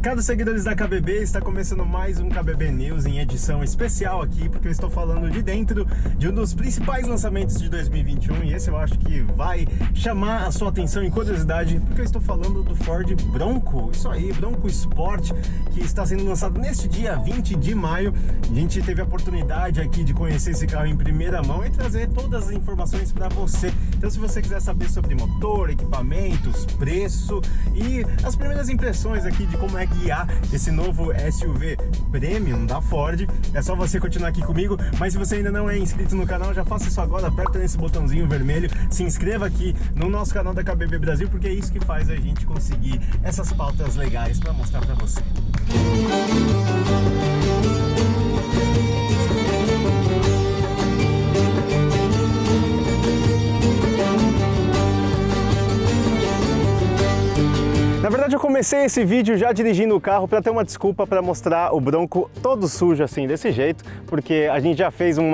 Caros seguidores da KBB, está começando mais um KBB News em edição especial aqui, porque eu estou falando de dentro de um dos principais lançamentos de 2021 e esse eu acho que vai chamar a sua atenção e curiosidade, porque eu estou falando do Ford Bronco, isso aí, Bronco Sport, que está sendo lançado neste dia 20 de maio. A gente teve a oportunidade aqui de conhecer esse carro em primeira mão e trazer todas as informações para você. Então, se você quiser saber sobre motor, equipamentos, preço e as primeiras impressões aqui de como é guiar esse novo SUV Premium da Ford, é só você continuar aqui comigo. Mas se você ainda não é inscrito no canal, já faça isso agora, aperta nesse botãozinho vermelho, se inscreva aqui no nosso canal da KBB Brasil, porque é isso que faz a gente conseguir essas pautas legais para mostrar para você. Na verdade, eu comecei esse vídeo já dirigindo o carro para ter uma desculpa para mostrar o Bronco todo sujo assim, desse jeito, porque a gente já fez um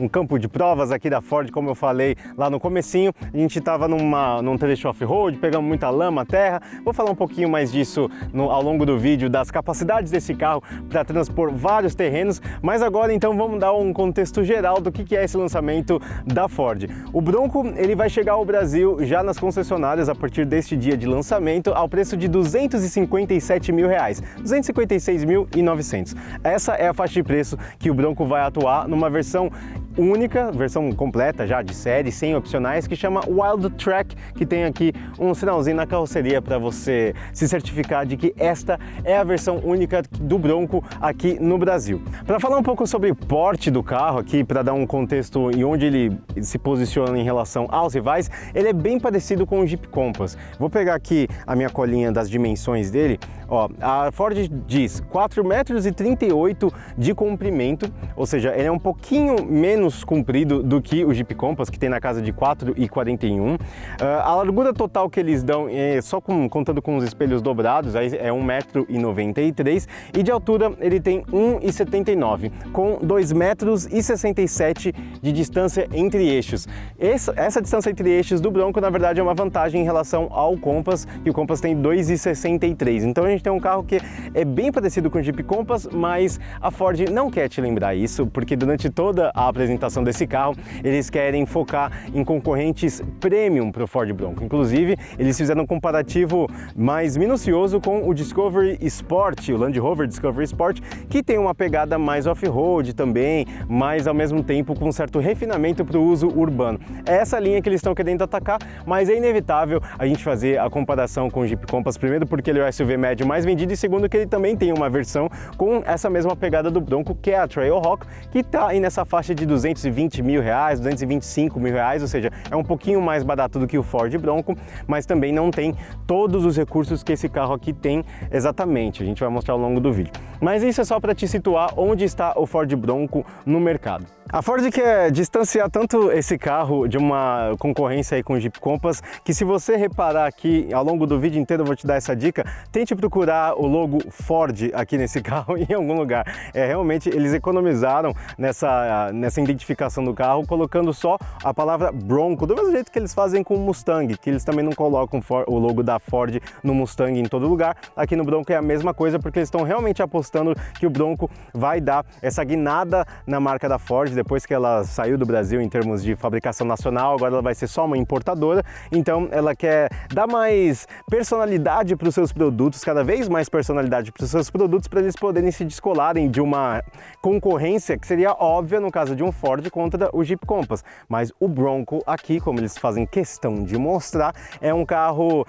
campo de provas aqui da Ford, como eu falei lá no comecinho. A gente estava num trecho off-road, pegamos muita lama, terra. Vou falar um pouquinho mais disso ao longo do vídeo, das capacidades desse carro para transpor vários terrenos, mas agora então vamos dar um contexto geral do que é esse lançamento da Ford. O Bronco ele vai chegar ao Brasil já nas concessionárias a partir deste dia de lançamento ao preço de R$257 mil, R$256.900. Essa é a faixa de preço que o Bronco vai atuar numa versão única, versão completa já de série, sem opcionais, que chama Wildtrak, que tem aqui um sinalzinho na carroceria para você se certificar de que esta é a versão única do Bronco aqui no Brasil. Para falar um pouco sobre o porte do carro aqui, para dar um contexto em onde ele se posiciona em relação aos rivais, ele é bem parecido com o Jeep Compass. Vou pegar aqui a minha colinha das dimensões dele. Ó, a Ford diz 4,38 m de comprimento, ou seja, ele é um pouquinho menos comprido do que o Jeep Compass, que tem na casa de 4,41 m. A largura total que eles dão, só contando com os espelhos dobrados, aí é 1,93 m, e de altura ele tem 1,79 m, com 2,67 m de distância entre eixos. Essa distância entre eixos do Bronco, na verdade, é uma vantagem em relação ao Compass, que o Compass tem 2,63 m. Então a gente tem um carro que é bem parecido com o Jeep Compass, mas a Ford não quer te lembrar isso, porque durante toda a apresentação desse carro, eles querem focar em concorrentes premium para o Ford Bronco. Inclusive, eles fizeram um comparativo mais minucioso com o Discovery Sport, o Land Rover Discovery Sport, que tem uma pegada mais off-road também, mas ao mesmo tempo com um certo refinamento para o uso urbano. É essa linha que eles estão querendo atacar, mas é inevitável a gente fazer a comparação com o Jeep Compass, primeiro porque ele é o SUV médio mais vendido e segundo que ele também tem uma versão com essa mesma pegada do Bronco, que é a Trailhawk, que está aí nessa faixa de R$220 mil, R$225 mil, ou seja, é um pouquinho mais barato do que o Ford Bronco, mas também não tem todos os recursos que esse carro aqui tem exatamente. A gente vai mostrar ao longo do vídeo. Mas isso é só para te situar onde está o Ford Bronco no mercado. A Ford quer distanciar tanto esse carro de uma concorrência aí com o Jeep Compass, que se você reparar aqui ao longo do vídeo inteiro, eu vou te dar essa dica, tente procurar o logo Ford aqui nesse carro em algum lugar. Realmente eles economizaram nessa identificação do carro, colocando só a palavra Bronco, do mesmo jeito que eles fazem com o Mustang, que eles também não colocam o logo da Ford no Mustang em todo lugar. Aqui no Bronco é a mesma coisa, porque eles estão realmente apostando que o Bronco vai dar essa guinada na marca da Ford, depois que ela saiu do Brasil em termos de fabricação nacional, agora ela vai ser só uma importadora, então ela quer dar mais personalidade para os seus produtos, cada vez mais personalidade para os seus produtos, para eles poderem se descolarem de uma concorrência que seria óbvia no caso de um Ford contra o Jeep Compass. Mas o Bronco aqui, como eles fazem questão de mostrar, é um carro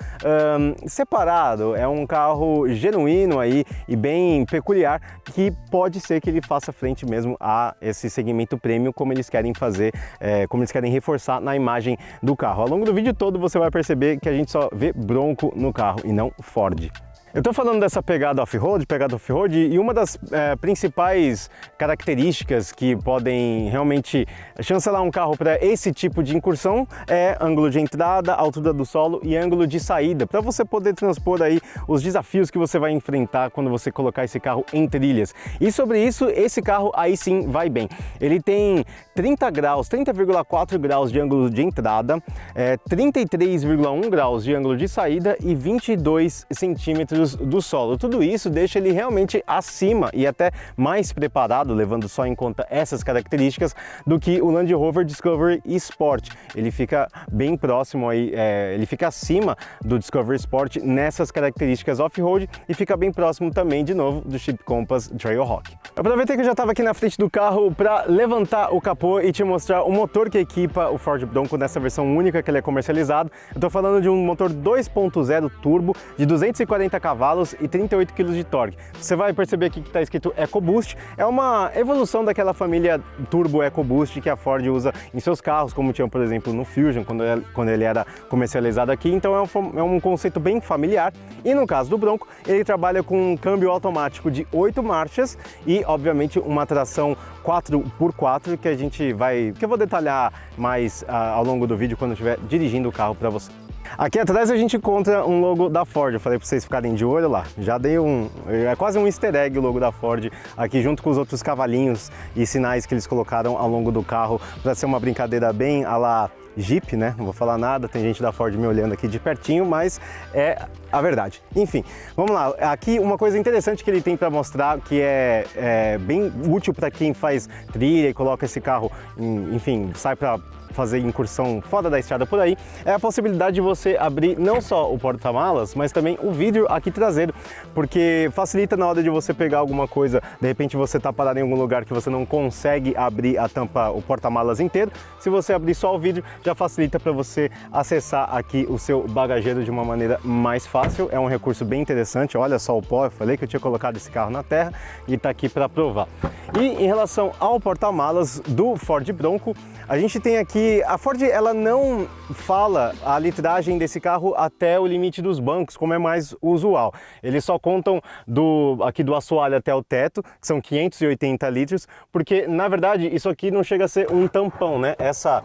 separado, é um carro genuíno aí e bem peculiar, que pode ser que ele faça frente mesmo a esse segmento premium, como eles querem fazer, como eles querem reforçar na imagem do carro. Ao longo do vídeo todo você vai perceber que a gente só vê Bronco no carro e não Ford. Eu estou falando dessa pegada off-road, e uma das principais características que podem realmente chancelar um carro para esse tipo de incursão é ângulo de entrada, altura do solo e ângulo de saída, para você poder transpor aí os desafios que você vai enfrentar quando você colocar esse carro em trilhas. E sobre isso, esse carro aí sim vai bem. Ele tem 30,4 graus de ângulo de entrada, 33,1 graus de ângulo de saída e 22 centímetros centímetros do solo. Tudo isso deixa ele realmente acima e até mais preparado, levando só em conta essas características, do que o Land Rover Discovery Sport. Ele fica bem próximo aí, ele fica acima do Discovery Sport nessas características off-road e fica bem próximo também, de novo, do Jeep Compass Trailhawk. Eu aproveitei que eu já estava aqui na frente do carro para levantar o capô e te mostrar o motor que equipa o Ford Bronco nessa versão única que ele é comercializado. Eu estou falando de um motor 2.0 turbo de 240 cavalos e 38 kg de torque. Você vai perceber aqui que está escrito EcoBoost. É uma evolução daquela família turbo EcoBoost que a Ford usa em seus carros, como tinha, por exemplo, no Fusion, quando ele era comercializado aqui. Então é um conceito bem familiar. E no caso do Bronco, ele trabalha com um câmbio automático de 8 marchas e, obviamente, uma tração 4x4 que eu vou detalhar mais ao longo do vídeo quando eu estiver dirigindo o carro para você. Aqui atrás a gente encontra um logo da Ford, eu falei para vocês ficarem de olho lá, já dei é quase um easter egg o logo da Ford aqui junto com os outros cavalinhos e sinais que eles colocaram ao longo do carro para ser uma brincadeira bem à la Jeep, né? Não vou falar nada, tem gente da Ford me olhando aqui de pertinho, mas é a verdade. Enfim, vamos lá. Aqui uma coisa interessante que ele tem para mostrar, que é bem útil para quem faz trilha e coloca esse carro, enfim, sai para fazer incursão fora da estrada por aí, é a possibilidade de você abrir não só o porta-malas, mas também o vidro aqui traseiro, porque facilita na hora de você pegar alguma coisa, de repente você está parado em algum lugar que você não consegue abrir a tampa, o porta-malas inteiro. Se você abrir só o vidro, já facilita para você acessar aqui o seu bagageiro de uma maneira mais fácil. É um recurso bem interessante. Olha só o pó, eu falei que eu tinha colocado esse carro na terra e está aqui para provar. E em relação ao porta-malas do Ford Bronco, a gente tem aqui, a Ford ela não fala a litragem desse carro até o limite dos bancos, como é mais usual. Eles só contam aqui do assoalho até o teto, que são 580 litros, porque na verdade isso aqui não chega a ser um tampão, né? Essa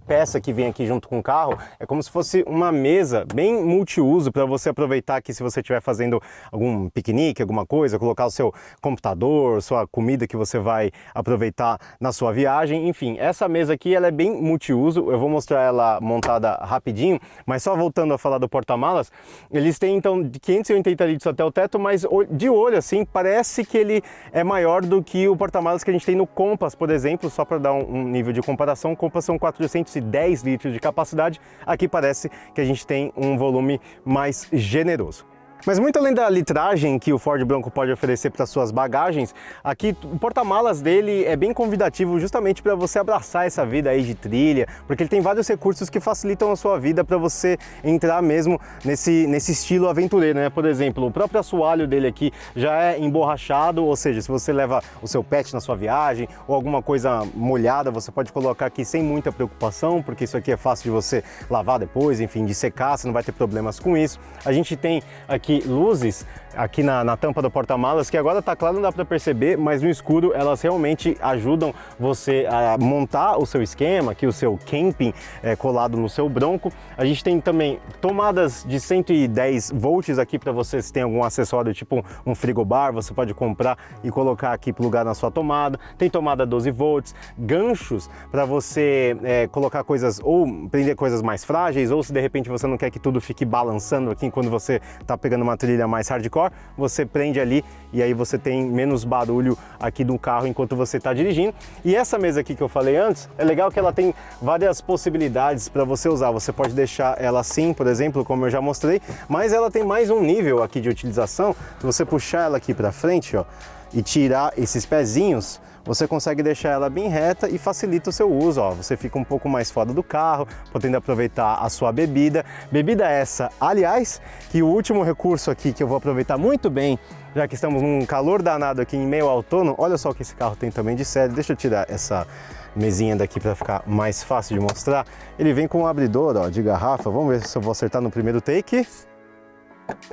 peça que vem aqui junto com o carro é como se fosse uma mesa bem multiuso para você aproveitar aqui se você estiver fazendo algum piquenique, alguma coisa, colocar o seu computador, sua comida que você vai aproveitar na sua viagem, enfim. Essa mesa aqui ela é bem multiuso, eu vou mostrar ela montada rapidinho, mas só voltando a falar do porta-malas, eles têm então de 580 litros até o teto, mas de olho assim, parece que ele é maior do que o porta-malas que a gente tem no Compass, por exemplo, só para dar um nível de comparação. O Compass são 410 litros de capacidade, aqui parece que a gente tem um volume mais generoso. Mas muito além da litragem que o Ford Bronco pode oferecer para suas bagagens, aqui o porta-malas dele é bem convidativo justamente para você abraçar essa vida aí de trilha, porque ele tem vários recursos que facilitam a sua vida para você entrar mesmo nesse estilo aventureiro, né? Por exemplo, o próprio assoalho dele aqui já é emborrachado, ou seja, se você leva o seu pet na sua viagem ou alguma coisa molhada, você pode colocar aqui sem muita preocupação, porque isso aqui é fácil de você lavar depois, enfim, de secar, você não vai ter problemas com isso. A gente tem aqui luzes aqui na tampa do porta-malas, que agora tá claro, não dá para perceber, mas no escuro elas realmente ajudam você a montar o seu esquema, aqui o seu camping colado no seu Bronco. A gente tem também tomadas de 110 volts aqui para você, se tem algum acessório tipo um frigobar, você pode comprar e colocar aqui plugar na sua tomada. Tem tomada 12 volts, ganchos para você colocar coisas ou prender coisas mais frágeis, ou se de repente você não quer que tudo fique balançando aqui quando você tá pegando uma trilha mais hardcore, você prende ali e aí você tem menos barulho aqui do carro enquanto você está dirigindo. E essa mesa aqui que eu falei antes, é legal que ela tem várias possibilidades para você usar. Você pode deixar ela assim, por exemplo, como eu já mostrei, mas ela tem mais um nível aqui de utilização. Se você puxar ela aqui para frente, ó, e tirar esses pezinhos, você consegue deixar ela bem reta e facilita o seu uso, ó. Você fica um pouco mais fora do carro, podendo aproveitar a sua bebida. Bebida essa, aliás, que o último recurso aqui que eu vou aproveitar muito bem, já que estamos num calor danado aqui em meio ao outono, olha só o que esse carro tem também de série. Deixa eu tirar essa mesinha daqui para ficar mais fácil de mostrar. Ele vem com um abridor, ó, de garrafa. Vamos ver se eu vou acertar no primeiro take.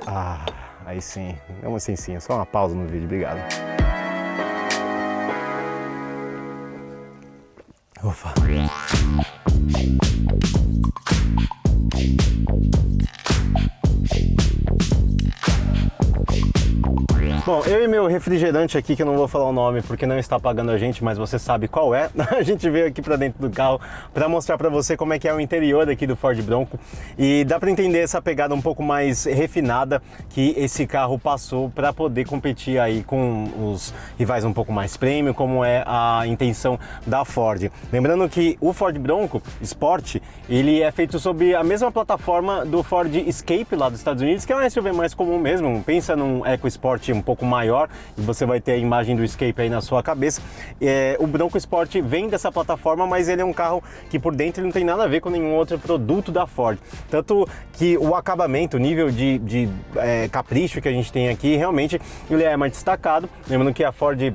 Ah, aí sim, é uma licencinha, só uma pausa no vídeo, obrigado. Ufa. Bom, eu e meu refrigerante aqui, que eu não vou falar o nome porque não está pagando a gente, mas você sabe qual é. A gente veio aqui para dentro do carro para mostrar para você como é que é o interior aqui do Ford Bronco e dá para entender essa pegada um pouco mais refinada que esse carro passou para poder competir aí com os rivais um pouco mais premium, como é a intenção da Ford. Lembrando que o Ford Bronco Sport, ele é feito sob a mesma plataforma do Ford Escape lá dos Estados Unidos, que é um SUV mais comum mesmo. Pensa num EcoSport um pouco maior e você vai ter a imagem do Escape aí na sua cabeça. O Bronco Sport vem dessa plataforma, mas ele é um carro que por dentro não tem nada a ver com nenhum outro produto da Ford. Tanto que o acabamento, o nível de capricho que a gente tem aqui, realmente ele é mais destacado. Lembrando que a Ford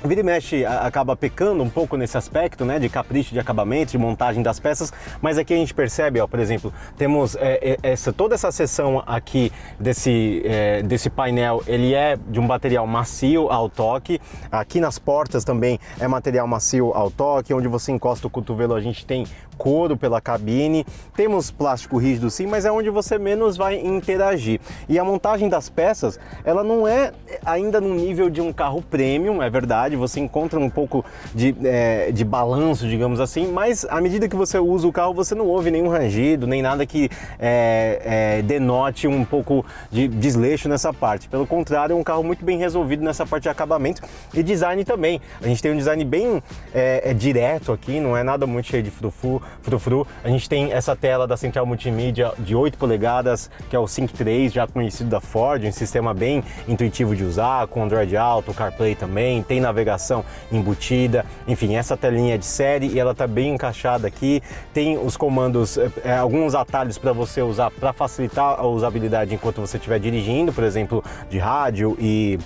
vira e mexe acaba pecando um pouco nesse aspecto, né, de capricho de acabamento, de montagem das peças, mas aqui a gente percebe, ó, por exemplo, temos toda essa seção aqui desse painel, ele é de um material macio ao toque. Aqui nas portas também é material macio ao toque, onde você encosta o cotovelo a gente tem couro pela cabine, temos plástico rígido sim, mas é onde você menos vai interagir. E a montagem das peças, ela não é ainda no nível de um carro premium, é verdade, você encontra um pouco de balanço, digamos assim, mas à medida que você usa o carro, você não ouve nenhum rangido, nem nada que denote um pouco de desleixo nessa parte. Pelo contrário, é um carro muito bem resolvido nessa parte de acabamento e design também. A gente tem um design bem direto aqui, não é nada muito cheio de frufru. A gente tem essa tela da central multimídia de 8 polegadas, que é o Sync 3, já conhecido da Ford, um sistema bem intuitivo de usar, com Android Auto, CarPlay também, tem navegação embutida, enfim, essa telinha é de série e ela está bem encaixada aqui. Tem os comandos, alguns atalhos para você usar para facilitar a usabilidade enquanto você estiver dirigindo, por exemplo, de rádio e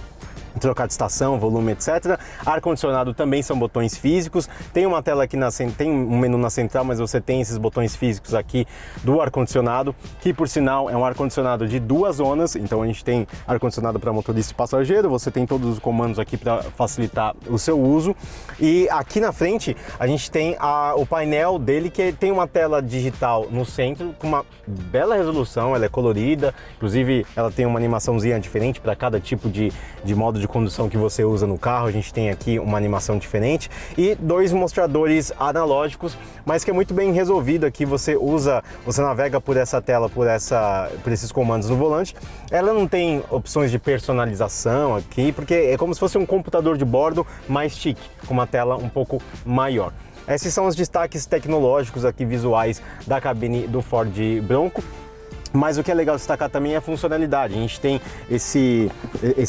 trocar de estação, volume, etc. Ar-condicionado também são botões físicos. Tem uma tela aqui, tem um menu na central, mas você tem esses botões físicos aqui do ar-condicionado, que por sinal é um ar-condicionado de 2 zonas. Então a gente tem ar-condicionado para motorista e passageiro, você tem todos os comandos aqui para facilitar o seu uso. E aqui na frente a gente tem o painel dele, que tem uma tela digital no centro, com uma bela resolução, ela é colorida, inclusive ela tem uma animaçãozinha diferente para cada tipo de modo de condução que você usa no carro. A gente tem aqui uma animação diferente e 2 mostradores analógicos, mas que é muito bem resolvido aqui. Você navega por essa tela, por esses comandos no volante. Ela não tem opções de personalização aqui, porque é como se fosse um computador de bordo mais chique, com uma tela um pouco maior. Esses são os destaques tecnológicos aqui visuais da cabine do Ford Bronco. Mas o que é legal destacar também é a funcionalidade. A gente tem esse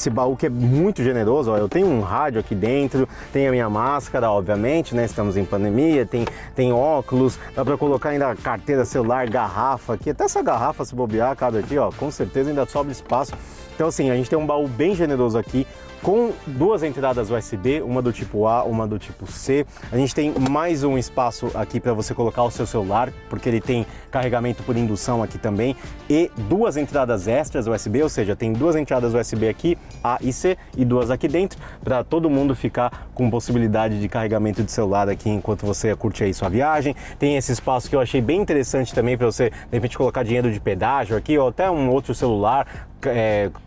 baú que é muito generoso. Ó, eu tenho um rádio aqui dentro, tem a minha máscara, obviamente, né? Estamos em pandemia, tem óculos, dá para colocar ainda carteira, celular, garrafa aqui. Até essa garrafa, se bobear, cabe aqui, ó, com certeza ainda sobra espaço. Então assim, a gente tem um baú bem generoso aqui, com 2 entradas USB, uma do tipo A, uma do tipo C. A gente tem mais um espaço aqui para você colocar o seu celular, porque ele tem carregamento por indução aqui também, e 2 entradas extras USB, ou seja, tem 2 entradas USB aqui, A e C, e 2 aqui dentro, para todo mundo ficar com possibilidade de carregamento de celular aqui enquanto você curte aí sua viagem. Tem esse espaço que eu achei bem interessante também para você, de repente, colocar dinheiro de pedágio aqui, ou até um outro celular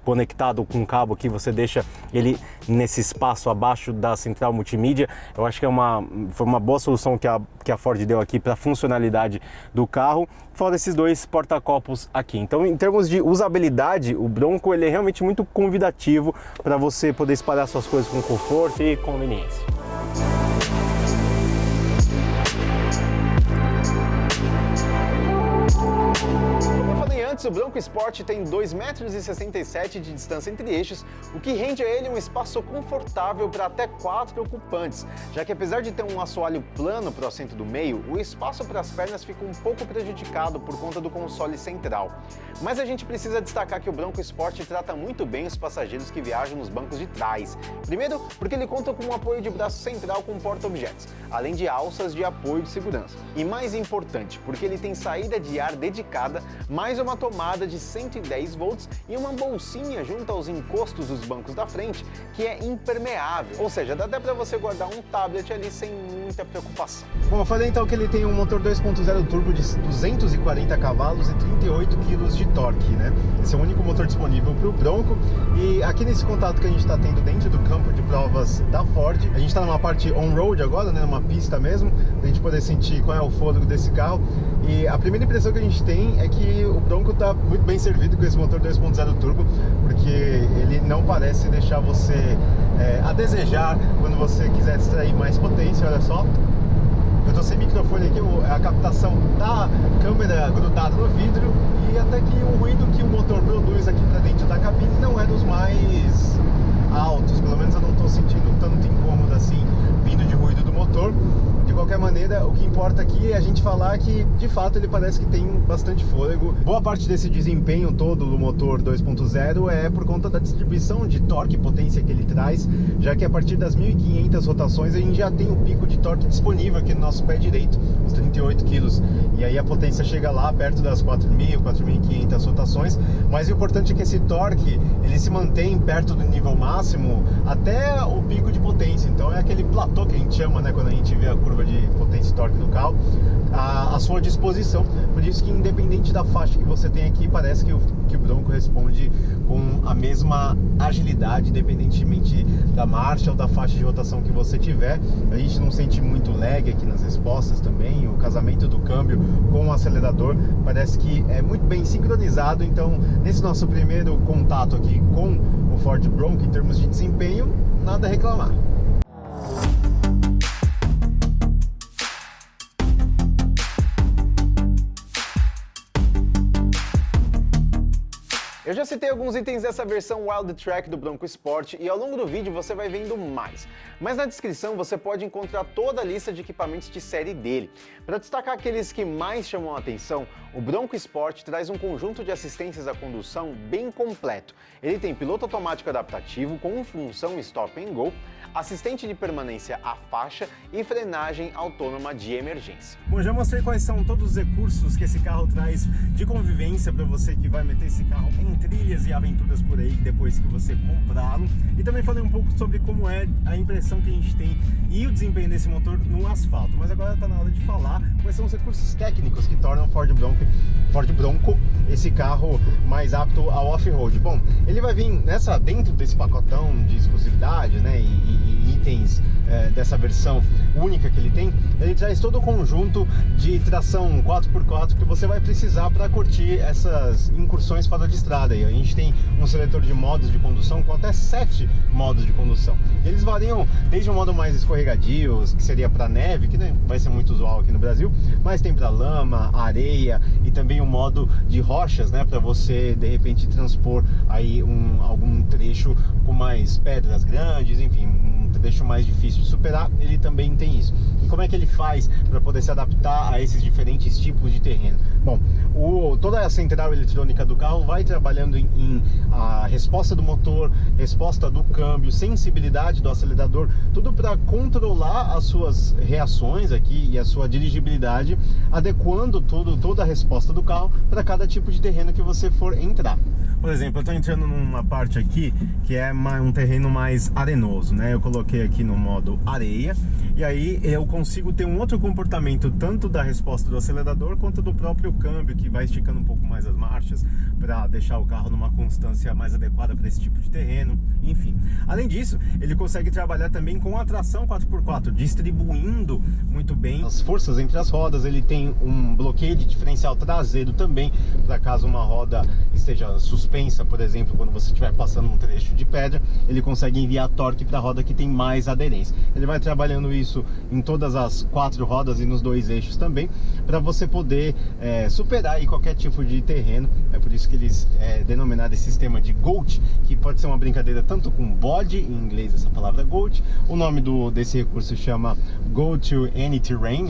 conectado com um cabo aqui, você deixa ele nesse espaço abaixo da central multimídia. Eu acho que foi uma boa solução que a Ford deu aqui para a funcionalidade do carro, fora esses 2 porta-copos aqui. Então, em termos de usabilidade, o Bronco ele é realmente muito convidativo para você poder espalhar suas coisas com conforto e conveniência. Antes, o Bronco Sport tem 2,67 m de distância entre eixos, o que rende a ele um espaço confortável para até 4 ocupantes, já que apesar de ter um assoalho plano para o assento do meio, o espaço para as pernas fica um pouco prejudicado por conta do console central. Mas a gente precisa destacar que o Bronco Sport trata muito bem os passageiros que viajam nos bancos de trás. Primeiro, porque ele conta com um apoio de braço central com porta-objetos, além de alças de apoio de segurança. E mais importante, porque ele tem saída de ar dedicada, mais uma tomada tomada de 110 volts e uma bolsinha junto aos encostos dos bancos da frente que é impermeável, ou seja, dá até para você guardar um tablet ali sem muita preocupação. Bom, eu falei então que ele tem um motor 2.0 turbo de 240 cavalos e 38 kg de torque, né? Esse é o único motor disponível para o Bronco, e aqui nesse contato que a gente está tendo dentro do campo de provas da Ford, a gente está numa parte on-road agora, né? Numa pista mesmo, pra gente poder sentir qual é o fôlego desse carro, e a primeira impressão que a gente tem é que o Bronco está muito bem servido com esse motor 2.0 turbo, porque ele não parece deixar você a desejar quando você quiser extrair mais potência. Olha só, eu tô sem microfone aqui, a captação da câmera grudada no vidro, e até que o ruído que o motor produz aqui para dentro da cabine não é dos mais altos, pelo menos eu não estou sentindo tanto incômodo assim vindo de ruído do motor. De qualquer maneira, o que importa aqui é a gente falar que de fato ele parece que tem bastante fôlego. Boa parte desse desempenho todo do motor 2.0 é por conta da distribuição de torque e potência que ele traz, já que a partir das 1.500 rotações a gente já tem o pico de torque disponível aqui no nosso pé direito, os 38 kg, e aí a potência chega lá perto das 4.000, 4.500 rotações, mas o importante é que esse torque ele se mantém perto do nível máximo até o pico de potência. Então é aquele platô que a gente chama, né, quando a gente vê a curva de potência e torque do carro à sua disposição. Por isso que independente da faixa que você tem aqui, parece que o Bronco responde com a mesma agilidade, independentemente da marcha ou da faixa de rotação que você tiver. A gente não sente muito lag aqui nas respostas também. O casamento do câmbio com o acelerador parece que é muito bem sincronizado. Então, nesse nosso primeiro contato aqui com o Ford Bronco, em termos de desempenho, nada a reclamar. Eu já citei alguns itens dessa versão Wildtrak do Bronco Sport e ao longo do vídeo você vai vendo mais. Mas na descrição você pode encontrar toda a lista de equipamentos de série dele. Para destacar aqueles que mais chamam a atenção, o Bronco Sport traz um conjunto de assistências à condução bem completo. Ele tem piloto automático adaptativo com função Stop and Go, assistente de permanência à faixa e frenagem autônoma de emergência. Bom, já mostrei quais são todos os recursos que esse carro traz de convivência para você que vai meter esse carro em trilhas e aventuras por aí depois que você comprá-lo, e também falei um pouco sobre como é a impressão que a gente tem e o desempenho desse motor no asfalto. Mas agora está na hora de falar quais são os recursos técnicos que tornam o Ford Bronco esse carro mais apto ao off-road. Bom, ele vai vir dentro desse pacotão de exclusividade, né, e itens dessa versão única que ele tem. Ele traz todo o conjunto de tração 4x4 que você vai precisar para curtir essas incursões fora de estrada. E a gente tem um seletor de modos de condução com até 7 modos de condução. Eles variam desde um modo mais escorregadio, que seria para neve, que não vai ser muito usual aqui no Brasil, mas tem para lama, areia e também um modo de rochas, né, para você de repente transpor aí algum trecho com mais pedras grandes, enfim, um trecho mais difícil de superar. Ele também tem isso. E como é que ele faz para poder se adaptar a esses diferentes tipos de terreno? Bom, toda a central eletrônica do carro vai trabalhando em a resposta do motor, resposta do câmbio, sensibilidade do acelerador, tudo para controlar as suas reações aqui e a sua dirigibilidade, adequando toda a resposta do carro para cada tipo de terreno que você for entrar. Por exemplo, eu estou entrando numa parte aqui que é um terreno mais arenoso, né? Eu coloquei aqui no modo areia, e aí eu consigo ter um outro comportamento tanto da resposta do acelerador quanto do próprio câmbio, que vai esticando um pouco mais as marchas para deixar o carro numa constância mais adequada para esse tipo de terreno, enfim. Além disso, ele consegue trabalhar também com a tração 4x4, distribuindo muito bem as forças entre as rodas. Ele tem um bloqueio de diferencial traseiro também, para caso uma roda esteja suspensa, por exemplo, quando você estiver passando um trecho de pedra, ele consegue enviar torque para a roda que tem mais aderência. Ele vai trabalhando isso em todas as 4 rodas e nos 2 eixos também, para você poder superar aí qualquer tipo de terreno. É por isso que eles denominaram esse sistema de GOAT, que pode ser uma brincadeira tanto com body, em inglês essa palavra GOAT. O nome desse recurso chama Go to Any Terrain,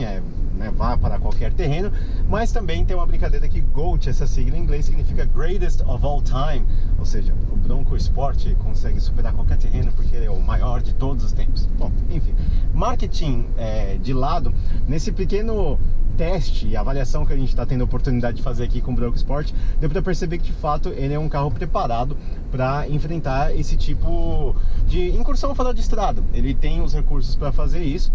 vá para qualquer terreno, mas também tem uma brincadeira que GOAT, essa sigla em inglês, significa Greatest of All Time, ou seja, o Bronco Sport consegue superar qualquer terreno porque ele é o maior de todos os tempos. Bom, enfim, marketing de lado, nesse pequeno teste e avaliação que a gente está tendo a oportunidade de fazer aqui com o Bronco Sport, deu para perceber que de fato ele é um carro preparado para enfrentar esse tipo de incursão fora de estrada. Ele tem os recursos para fazer isso.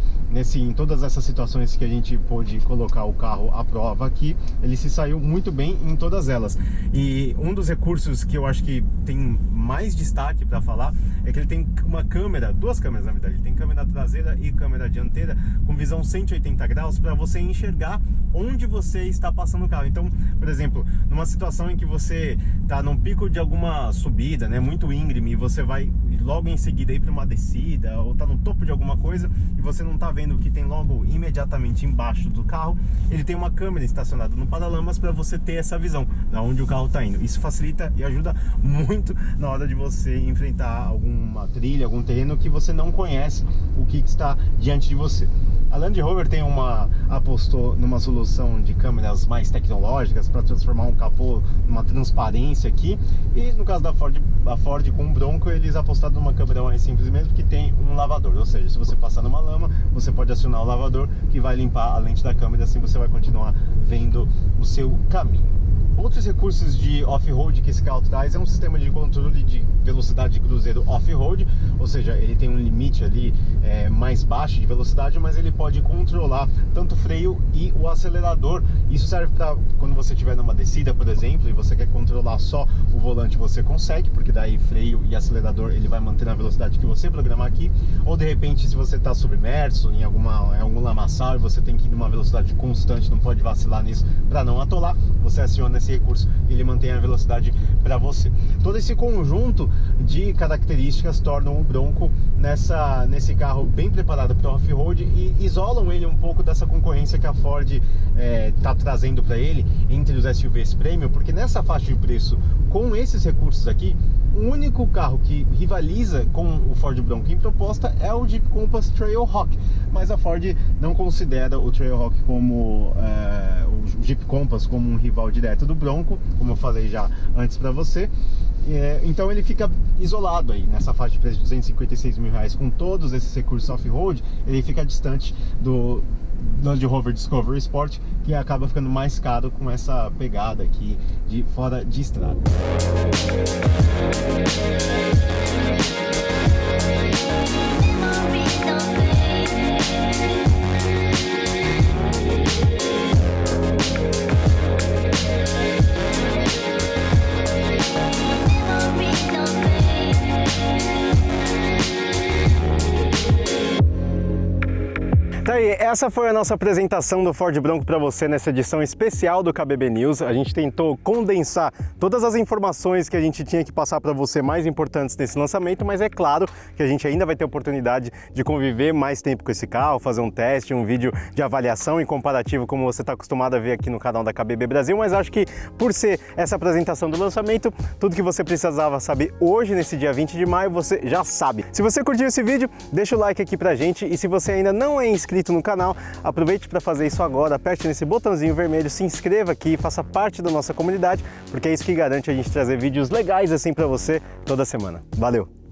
Em todas essas situações que a gente pôde colocar o carro à prova aqui, ele se saiu muito bem em todas elas. E um dos recursos que eu acho que tem mais destaque para falar é que ele tem uma câmera, duas câmeras na verdade, ele tem câmera traseira e câmera dianteira com visão 180 graus para você enxergar onde você está passando o carro. Então, por exemplo, numa situação em que você está num pico de alguma subida, né, muito íngreme, e você vai logo em seguida ir para uma descida ou está no topo de alguma coisa e você não está vendo o que tem logo imediatamente embaixo do carro, ele tem uma câmera estacionada no paralamas para você ter essa visão de onde o carro está indo. Isso facilita e ajuda muito na hora de você enfrentar alguma trilha, algum terreno que você não conhece o que está diante de você. A Land Rover apostou numa solução de câmeras mais tecnológicas para transformar um capô numa transparência aqui, e no caso da Ford com o Bronco, eles apostaram numa câmera mais simples mesmo, que tem um lavador, ou seja, se você passar numa lama, você pode acionar o lavador que vai limpar a lente da câmera, assim você vai continuar vendo o seu caminho. Outros recursos de off-road que esse carro traz é um sistema de controle de velocidade de cruzeiro off-road, ou seja, ele tem um limite ali mais baixo de velocidade, mas ele pode controlar tanto o freio e o acelerador. Isso serve para quando você estiver numa descida, por exemplo, e você quer controlar só o volante, você consegue, porque daí freio e acelerador ele vai manter na velocidade que você programar aqui. Ou de repente, se você está submerso em algum lamaçal e você tem que ir numa velocidade constante, não pode vacilar nisso para não atolar, você aciona esse recurso e ele mantém a velocidade para você. Todo esse conjunto de características tornam o Bronco nesse carro bem preparado para off-road e isolam ele um pouco dessa concorrência que a Ford está trazendo para ele entre os SUVs Premium, porque nessa faixa de preço, com esses recursos aqui, o único carro que rivaliza com o Ford Bronco em proposta é o Jeep Compass Trailhawk, mas a Ford não considera o Trailhawk como o Jeep Compass como um rival direto do Bronco, como eu falei já antes para você. Então ele fica isolado aí nessa faixa de preço de R$256 mil com todos esses recursos off-road. Ele fica distante do Land Rover Discovery Sport, que acaba ficando mais caro com essa pegada aqui de fora de estrada. Essa foi a nossa apresentação do Ford Bronco para você nessa edição especial do KBB News. A gente tentou condensar todas as informações que a gente tinha que passar para você mais importantes desse lançamento, mas é claro que a gente ainda vai ter oportunidade de conviver mais tempo com esse carro, fazer um teste, um vídeo de avaliação e comparativo como você está acostumado a ver aqui no canal da KBB Brasil, mas acho que por ser essa apresentação do lançamento, tudo que você precisava saber hoje, nesse dia 20 de maio, você já sabe. Se você curtiu esse vídeo, deixa o like aqui pra gente, e se você ainda não é inscrito no canal, aproveite para fazer isso agora, aperte nesse botãozinho vermelho, se inscreva aqui e faça parte da nossa comunidade, porque é isso que garante a gente trazer vídeos legais assim para você toda semana. Valeu!